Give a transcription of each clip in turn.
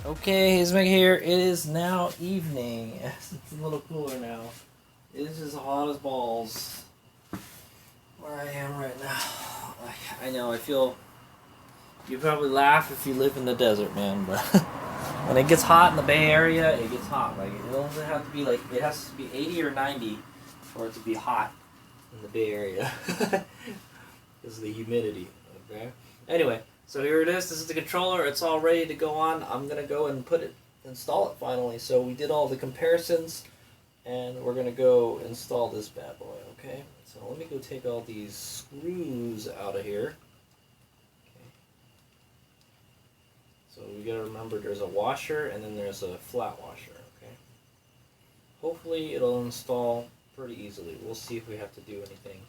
Okay, it's Meg here. It is now evening. It's a little cooler now. It is as hot as balls where I am right now. I know, I feel... You probably laugh if you live in the desert, man, but when it gets hot in the Bay Area, it gets hot. Like, it doesn't have to be like... It has to be 80 or 90 for it to be hot in the Bay Area. Because of the humidity, okay? Anyway... So here it is. This is the controller. It's all ready to go on. I'm gonna go and install it finally. So we did all the comparisons, and we're gonna go install this bad boy. Okay. So let me go take all these screws out of here. Okay. So we gotta remember there's a washer and then there's a flat washer. Okay. Hopefully it'll install pretty easily. We'll see if we have to do anything.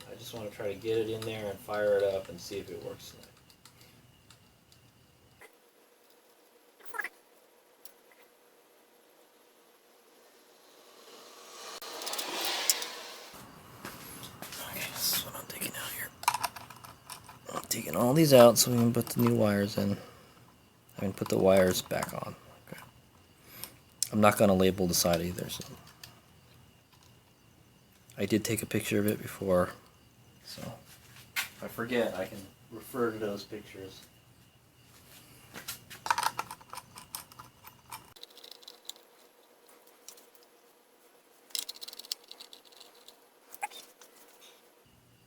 I just want to try to get it in there and fire it up and see if it works tonight. Okay, this is what I'm taking out here. I'm taking all these out so we can put the new wires in. I mean, put the wires back on. Okay. I'm not going to label the side either. So I did take a picture of it before. So, if I forget, I can refer to those pictures.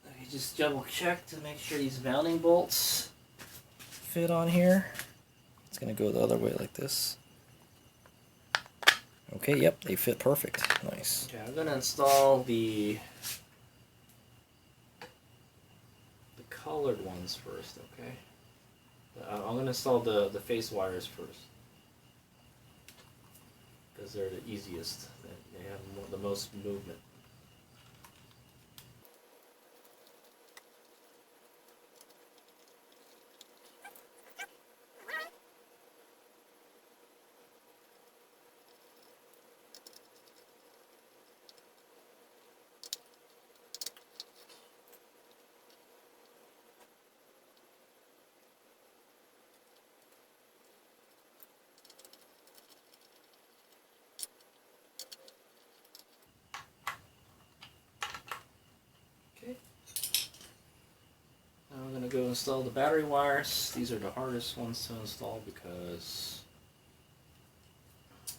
Okay, just double check to make sure these mounting bolts fit on here. It's going to go the other way like this. Okay, yep, they fit perfect. Nice. Okay, I'm going to install the colored ones first, okay? I'm going to install the face wires first, because they're the easiest. They have the most movement. I'm going to go install the battery wires. These are the hardest ones to install because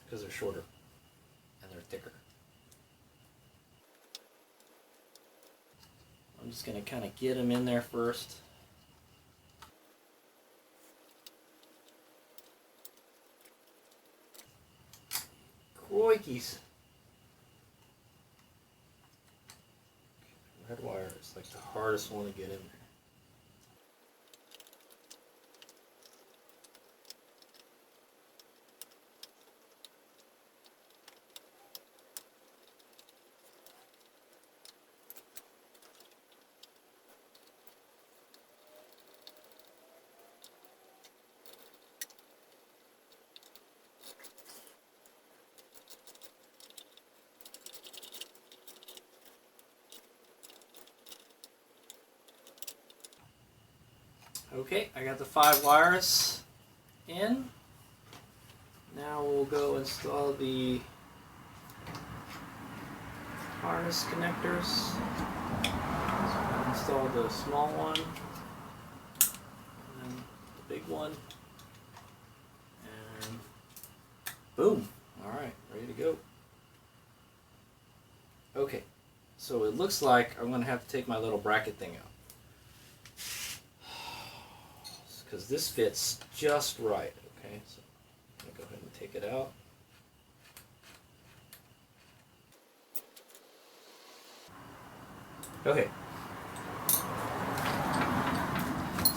they're shorter and they're thicker. I'm just going to kind of get them in there first. Crikey's. Red wire is like the hardest one to get in there. Okay, I got the 5 wires in. Now we'll go install the harness connectors. So I'll install the small one, and then the big one, and boom! Alright, ready to go. Okay, so it looks like I'm going to have to take my little bracket thing out, because this fits just right. Okay, so I'm going to go ahead and take it out. Okay,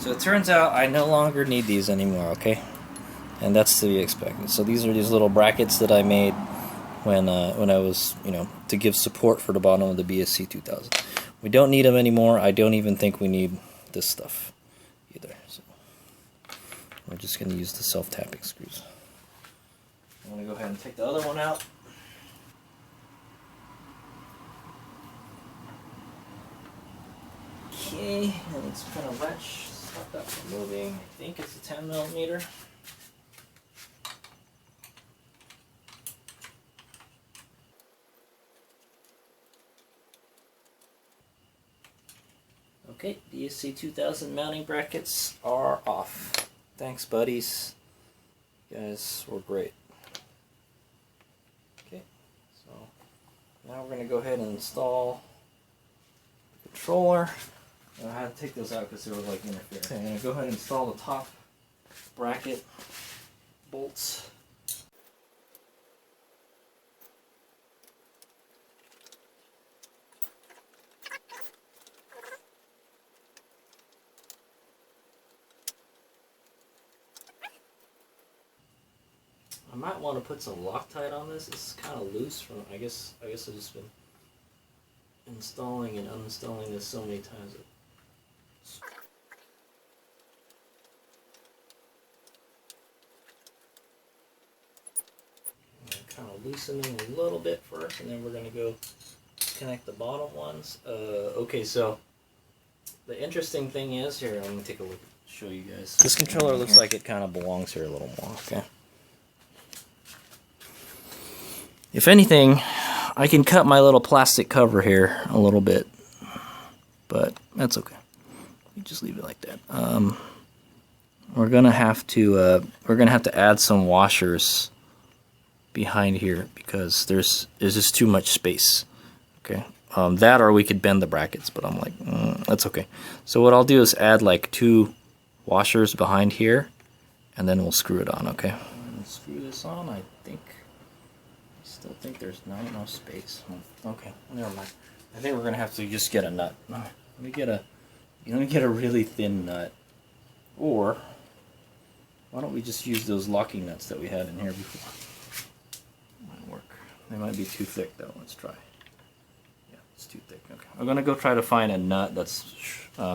So it turns out I no longer need these anymore, okay? And that's to be expected. So these are these little brackets that I made when I was, to give support for the bottom of the BAC4000. We don't need them anymore. I don't even think we need this stuff either. So we're just going to use the self-tapping screws. I'm going to go ahead and take the other one out. Okay, and let's put a wrench. Stop that from moving. I think it's a 10 millimeter. Okay, the BAC4000 mounting brackets are off. Thanks, buddies. You guys were great. Okay, so now we're going to go ahead and install the controller. I had to take those out because they were like interfering. Okay, I'm going to go ahead and install the top bracket bolts. I might want to put some Loctite on this. It's kind of loose from, I guess I've just been installing and uninstalling this so many times. Kind of loosening a little bit first, and then we're going to go connect the bottom ones. Okay, so the interesting thing is, here, I'm going to take a look, show you guys. This controller looks like it kind of belongs here a little more, okay? If anything, I can cut my little plastic cover here a little bit, but that's okay. You just leave it like that. We're gonna have to add some washers behind here because there's just too much space. Okay, that or we could bend the brackets, but I'm like, that's okay. So what I'll do is add like 2 washers behind here, and then we'll screw it on. Okay. Screw this on. I still think there's not enough space. Okay, never mind. I think we're gonna have to just get a nut. Let me get a really thin nut, or why don't we just use those locking nuts that we had in here before? Might work. They might be too thick though. Let's try. Yeah, it's too thick. Okay, I'm gonna go try to find a nut that's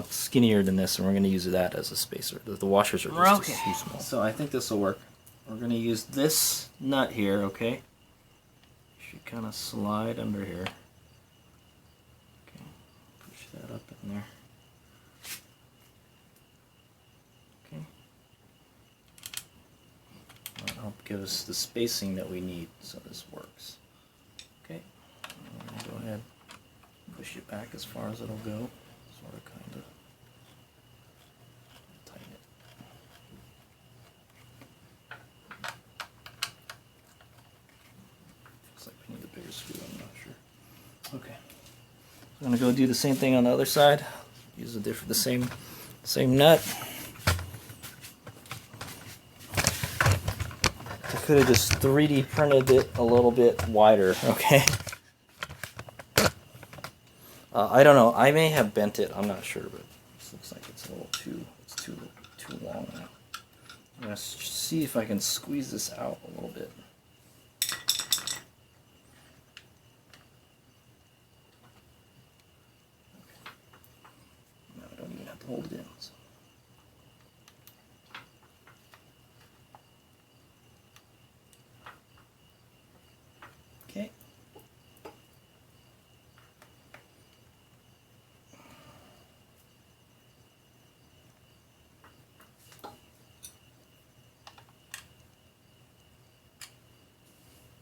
skinnier than this, and we're gonna use that as a spacer. The washers are just too small. So I think this will work. We're gonna use this nut here. Okay. Should kind of slide under here. Okay, push that up in there. Okay, that'll help give us the spacing that we need so this works. Okay, I'm going to go ahead and push it back as far as it'll go, sort of, kind of. Tighten it. I need a bigger screw, I'm not sure. Okay. I'm gonna go do the same thing on the other side. Use the same nut. I could have just 3D printed it a little bit wider, okay? I don't know, I may have bent it, I'm not sure, but this looks like it's a little too long now. I'm gonna see if I can squeeze this out a little bit. Hold it in. So. Okay.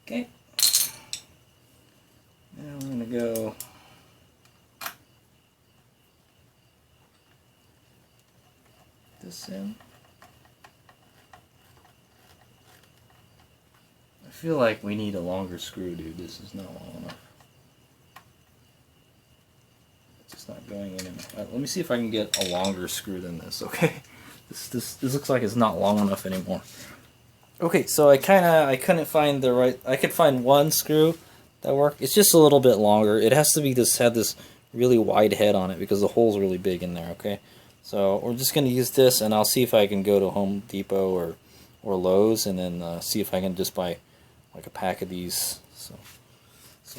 Okay. Now I'm going to go this in. I feel like we need a longer screw, dude. This is not long enough. It's just not going in. Let me see if I can get a longer screw than this. Okay, this looks like it's not long enough anymore. Okay, so I couldn't find the right. I could find one screw that worked. It's just a little bit longer. It has to be have this really wide head on it because the hole's really big in there. Okay. So we're just going to use this, and I'll see if I can go to Home Depot or Lowe's, and then see if I can just buy like a pack of these. So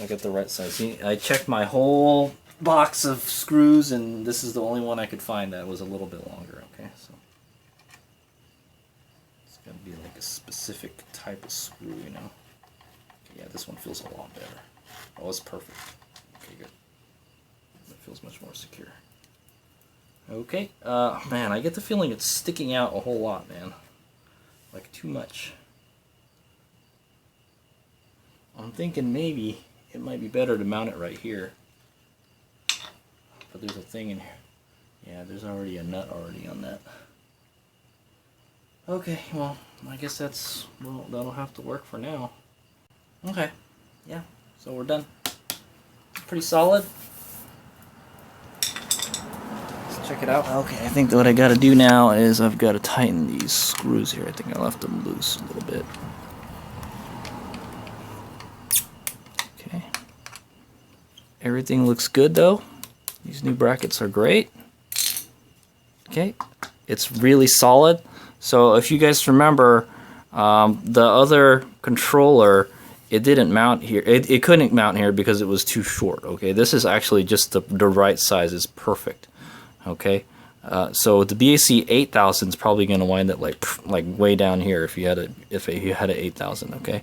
I got the right size. See, I checked my whole box of screws, and this is the only one I could find that was a little bit longer. Okay, so it's got to be like a specific type of screw, you know. Okay, yeah, this one feels a lot better. Oh, it's perfect. Okay, good. It feels much more secure. Okay, man, I get the feeling it's sticking out a whole lot, man. Like too much. I'm thinking maybe it might be better to mount it right here. But there's a thing in here. Yeah, there's already a nut already on that. Okay, well, I guess that'll have to work for now. Okay, yeah, so we're done. Pretty solid. Check it out. Okay, I think what I gotta do now is I've got to tighten these screws here. I think I left them loose a little bit. Okay. Everything looks good though. These new brackets are great. Okay. It's really solid. So if you guys remember, the other controller, it didn't mount here. It couldn't mount here because it was too short. Okay, this is actually just the right size. It's perfect. Okay, so the BAC4000 is probably going to wind up like way down here if you had a 8000. Okay,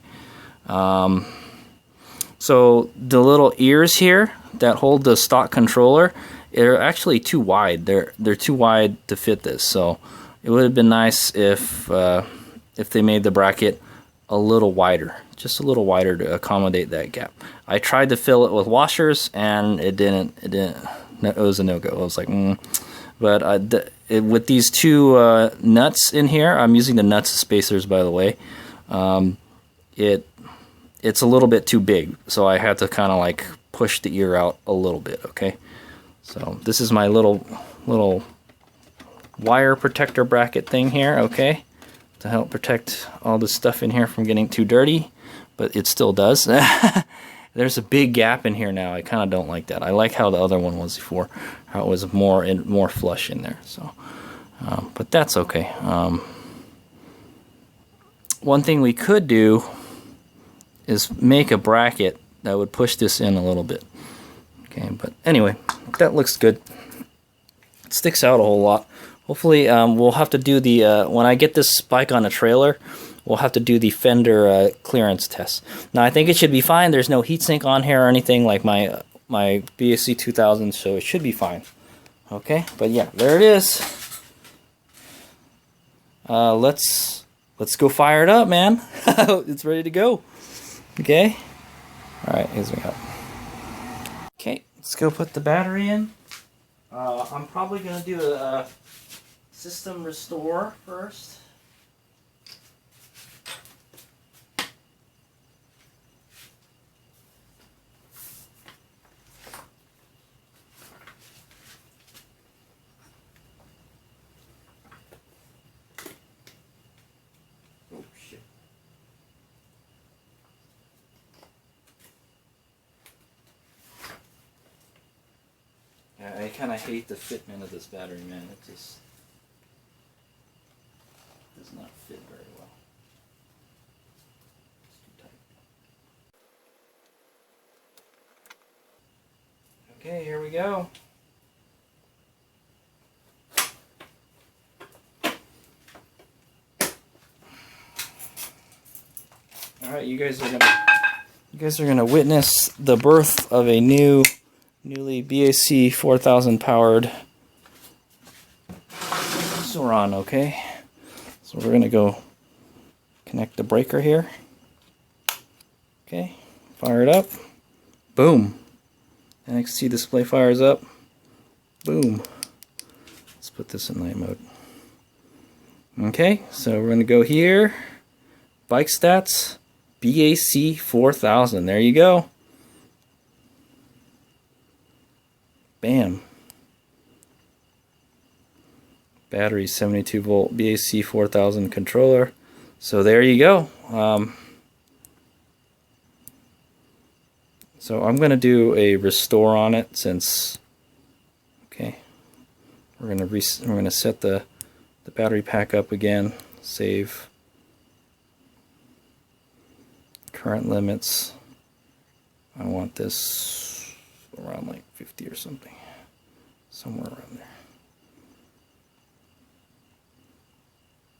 so the little ears here that hold the stock controller, they're actually too wide. They're too wide to fit this. So it would have been nice if they made the bracket a little wider, just a little wider to accommodate that gap. I tried to fill it with washers and it didn't. It was a no-go. I was like, But with these two nuts in here, I'm using the nuts as spacers, by the way. It's a little bit too big, so I had to kind of like push the ear out a little bit. Okay, so this is my little wire protector bracket thing here. Okay, to help protect all this stuff in here from getting too dirty, but it still does. There's a big gap in here now. I kind of don't like that. I like how the other one was before, how it was more flush in there. So, but that's okay. One thing we could do is make a bracket that would push this in a little bit. Okay, but anyway, that looks good. It sticks out a whole lot. Hopefully, we'll have to do the when I get this bike on a trailer, we'll have to do the fender clearance test. Now I think it should be fine. There's no heatsink on here or anything like my BAC4000, so it should be fine. Okay, but yeah, there it is. Let's go fire it up, man. It's ready to go. Okay. All right, here's me up. Okay, let's go put the battery in. I'm probably gonna do a system restore first. I kind of hate the fitment of this battery, man. It just does not fit very well. It's too tight. Okay, here we go. All right, you guys are gonna witness the birth of a newly BAC4000 powered Zoran. Okay, so we're gonna go connect the breaker here. Okay, fire it up. Boom. NXT display fires up. Boom. Let's put this in night mode. Okay, so we're gonna go here. Bike stats, BAC4000. There you go. Bam. Battery 72 volt BAC4000 controller. So there you go. So I'm going to do a restore on it since, okay, We're gonna set the battery pack up again. Save. Current limits. I want this around like 50 or something. Somewhere around there.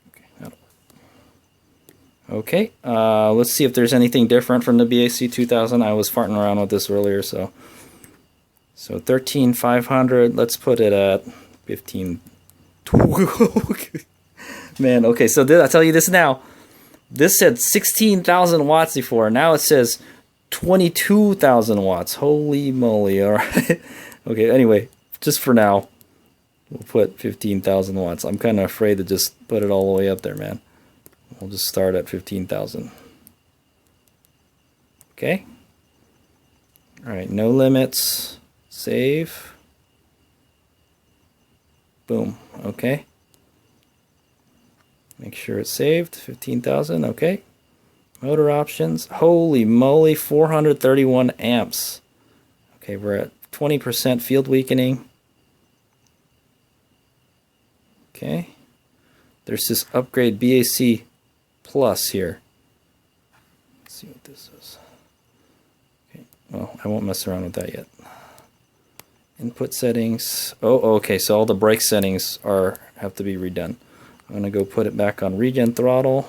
Okay, that'll work. Okay, let's see if there's anything different from the BAC4000. I was farting around with this earlier, so 13,500. Let's put it at 15. Man, okay, so I'll tell you this now. This said 16,000 watts before. Now it says 22,000 watts. Holy moly, all right. Okay, anyway, just for now, we'll put 15,000 watts. I'm kind of afraid to just put it all the way up there, man. We'll just start at 15,000. Okay. All right, no limits. Save. Boom. Okay. Make sure it's saved. 15,000. Okay. Motor options. Holy moly, 431 amps. Okay, we're at 20% field weakening. Okay. There's this upgrade BAC Plus here. Let's see what this is. Okay. Well, I won't mess around with that yet. Input settings. Oh, okay. So all the brake settings have to be redone. I'm going to go put it back on regen throttle.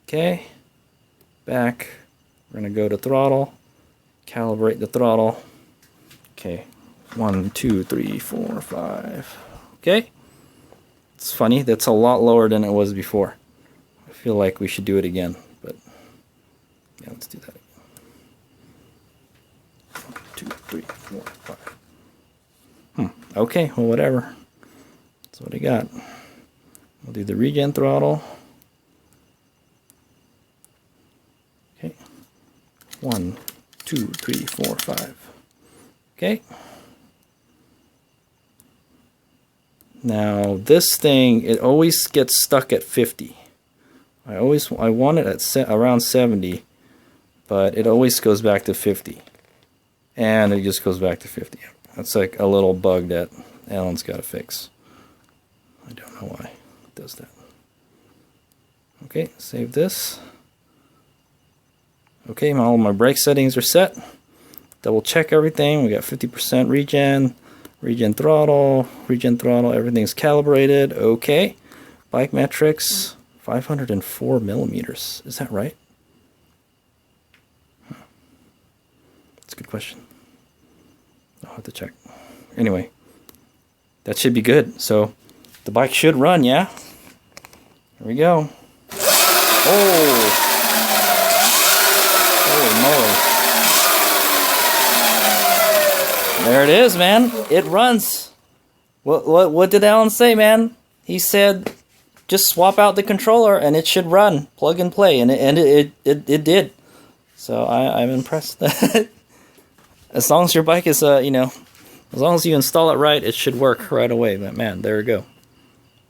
Okay. Back. We're going to go to throttle. Calibrate the throttle. Okay. 1, 2, 3, 4, 5. Okay. It's funny. That's a lot lower than it was before. I feel like we should do it again. But yeah, let's do that again. 1, 2, 3, 4, 5. Okay. Well, whatever. That's what I got. We'll do the regen throttle. Okay. 1, 2, 3, 4, 5. Okay. Now this thing, it always gets stuck at 50. I want it at around 70, but it always goes back to 50. And it just goes back to 50. That's like a little bug that Alan's got to fix. I don't know why it does that. Okay, save this. Okay, all my brake settings are set. Double check everything. We got 50% regen throttle, everything's calibrated. Okay. Bike metrics, 504 millimeters. Is that right? That's a good question. I'll have to check. Anyway, that should be good. So the bike should run, yeah? Here we go. Oh! Holy moly. There it is, man. It runs. What did Alan say, man? He said, just swap out the controller and it should run. Plug and play. And it did. So I'm impressed. As long as your bike is, as long as you install it right, it should work right away. But man, there we go.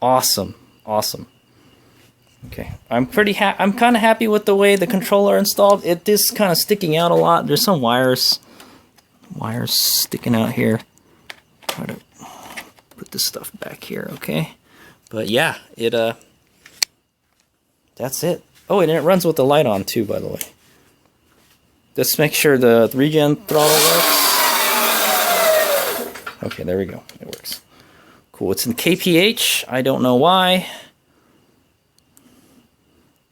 Awesome. Awesome. Okay, I'm kind of happy with the way the controller installed. It is kind of sticking out a lot. There's some wires sticking out here. Try to put this stuff back here, okay? But yeah, that's it. Oh, and it runs with the light on too, by the way. Just make sure the regen throttle works. Okay, there we go. It works. Cool. It's in kph. I don't know why.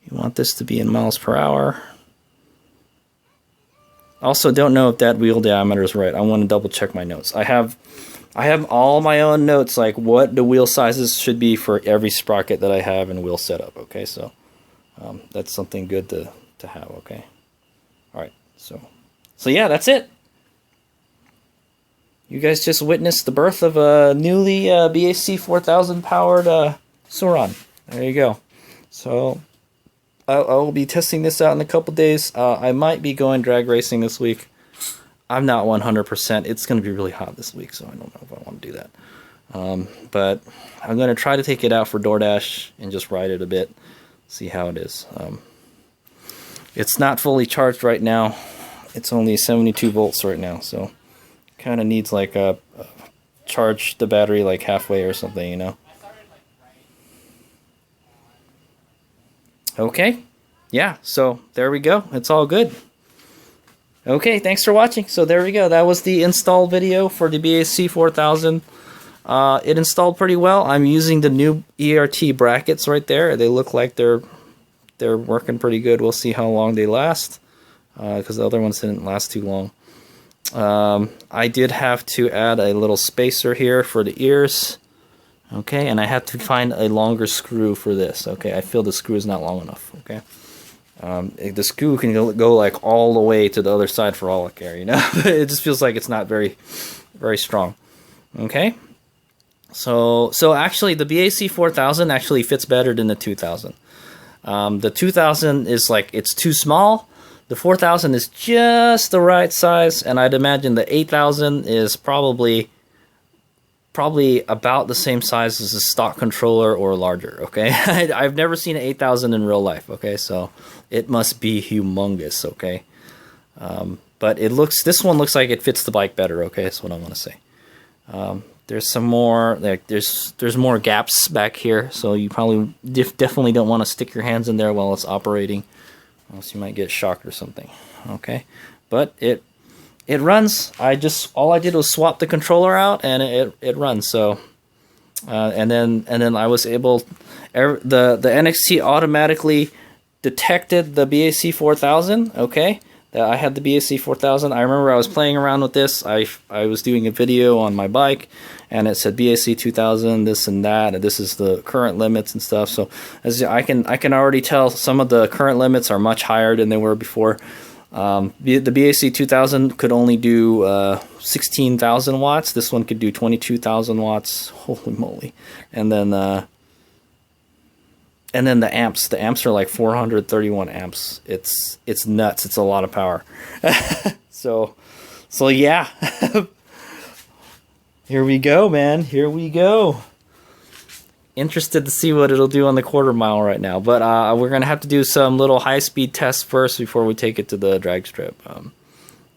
You want this to be in miles per hour. Also, don't know if that wheel diameter is right. I want to double check my notes. I have all my own notes, like what the wheel sizes should be for every sprocket that I have in wheel setup. Okay, so that's something good to have. Okay, all right. So yeah, that's it. You guys just witnessed the birth of a newly BAC4000 powered Sauron. There you go. So I'll be testing this out in a couple days. I might be going drag racing this week. I'm not 100%. It's going to be really hot this week, so I don't know if I want to do that. But I'm going to try to take it out for DoorDash and just ride it a bit, see how it is. It's not fully charged right now. It's only 72 volts right now, so kind of needs like a charge the battery like halfway or something, you know. Okay, yeah, so there we go. It's all good. Okay, thanks for watching. So there we go. That was the install video for the BAC4000. It installed pretty well. I'm using the new ERT brackets right there. They look like they're working pretty good. We'll see how long they last, because the other ones didn't last too long. I did have to add a little spacer here for the ears. Okay, and I had to find a longer screw for this. Okay, I feel the screw is not long enough. Okay, the screw can go like all the way to the other side for all I care, you know. It just feels like it's not very strong. Okay, so actually the BAC4000 actually fits better than the 2000. The 2000 is like, it's too small. The 4000 is just the right size, and I'd imagine the 8000 is probably about the same size as a stock controller or larger. Okay, I've never seen an 8000 in real life. Okay, so it must be humongous. Okay, but this one looks like it fits the bike better. Okay, that's what I want to say. There's some more, like there's more gaps back here, so you probably definitely don't want to stick your hands in there while it's operating, else you might get shocked or something. Okay, but it runs. All I did was swap the controller out, and it runs. So and then I was able, the NXT automatically detected the BAC4000. Okay, that I had the BAC4000. I remember I was playing around with this. I was doing a video on my bike, and it said BAC2000, this and that, and this is the current limits and stuff. So as I can already tell, some of the current limits are much higher than they were before. The BAC2000 could only do 16,000 watts. This one could do 22,000 watts. Holy moly! And then the amps are like 431 amps. It's nuts. It's a lot of power. so yeah. Here we go, man. Here we go. Interested to see what it'll do on the quarter mile right now. But we're going to have to do some little high-speed tests first before we take it to the drag strip.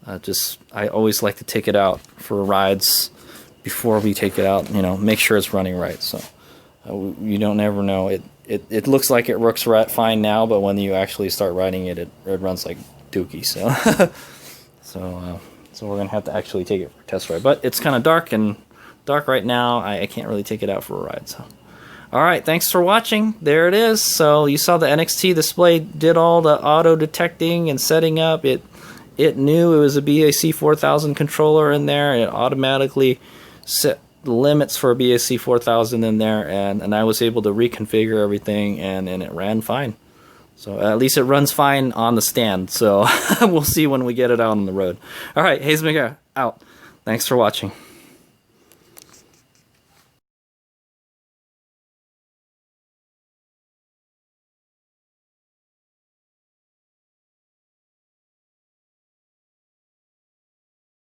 I always like to take it out for rides before we take it out. You know, make sure it's running right. So you don't ever know. It looks like it works fine now, but when you actually start riding it, it runs like dookie. So so we're going to have to actually take it for a test ride. But it's kind of dark right now. I can't really take it out for a ride. So, all right, thanks for watching. There it is. So you saw the NXT display did all the auto detecting and setting up. It knew it was a BAC4000 controller in there, and it automatically set the limits for a BAC4000 in there, and I was able to reconfigure everything, and it ran fine. So at least it runs fine on the stand. So we'll see when we get it out on the road. All right, Hayes McGrath out. Thanks for watching.